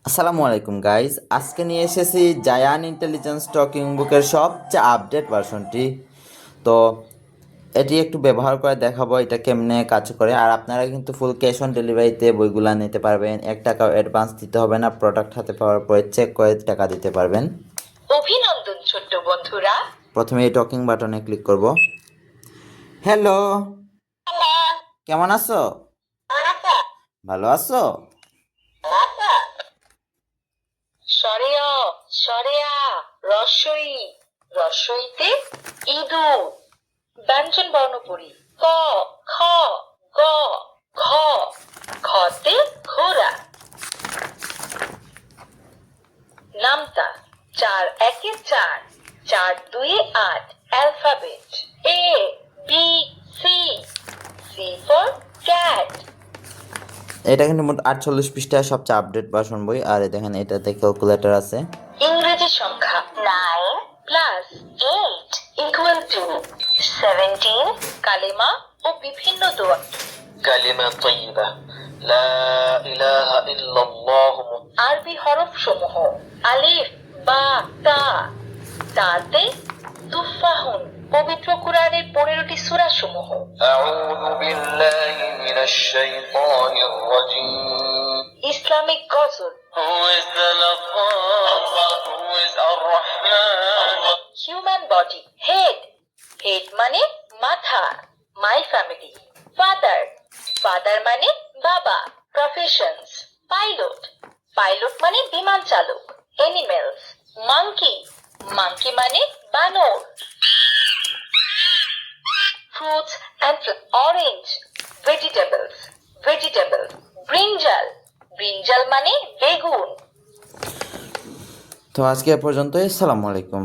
আসসালামু আলাইকুম গাইজ, আজকে নিয়ে এসেছি জায়ান ইন্টেলিজেন্স টকিং বুকের সবচেয়ে আপডেট ভার্সনটি। তো এটি একটু ব্যবহার করে দেখাবো এটা কেমনে কাজ করে। আর আপনারা কিন্তু ফুল ক্যাশ অন ডেলিভারিতে বইগুলা নিতে পারবেন, 1 টাকাও অ্যাডভান্স দিতে হবে না। প্রোডাক্ট হাতে পাওয়ার পরে চেক করে টাকা দিতে পারবেন। অভিনন্দন ছোট্ট বন্ধুরা। প্রথমে এই টকিং বাটনে ক্লিক করব। হ্যালো, কেমন আছো? ভালো আছো? সরেয়া সরেয়া রসই, রসইতে ইঁদুর। ব্যঞ্জন বর্ণ পড়ি। ক, খ, গ, ঘ, ঘতে ঘোড়া। নামতা 4 1 4, 4 2 8 alphabet. A B C, C for cat. এটা কিন্তু মোট 48 পৃষ্ঠার সবচেয়ে আপডেট ভার্সন বই। আর দেখেন এটাতে ক্যালকুলেটর আছে। ইংরেজি সংখ্যা 9 প্লাস 8 ইকুয়াল টু 17। কালেমা ও বিভিন্ন দোয়া। كلمة طيبة لا إله إلا الله আরবি হরফ সমূহ আলিফ বা তা। তাতে তুফাহুন। পবিত্র কুরআনের 15টি সূরা সমূহ। أعوذ بالله من الشيطان الرجيم Islamic ghazal. Who is the Lord? Who is Ar-Rahman? Human body head, head মানে মাথা। My family. ফাদার, ফাদার মানে বাবা। প্রফেশনস পাইলট, পাইলট মানে বিমান চালক। এনিমেলস মাঙ্কি, মাঙ্কি মানে বানর। Fruits and orange. Vegetables, vegetables. Brinjal, brinjal মানে বেগুন। তো আজকে এ পর্যন্তই। আসসালামু আলাইকুম।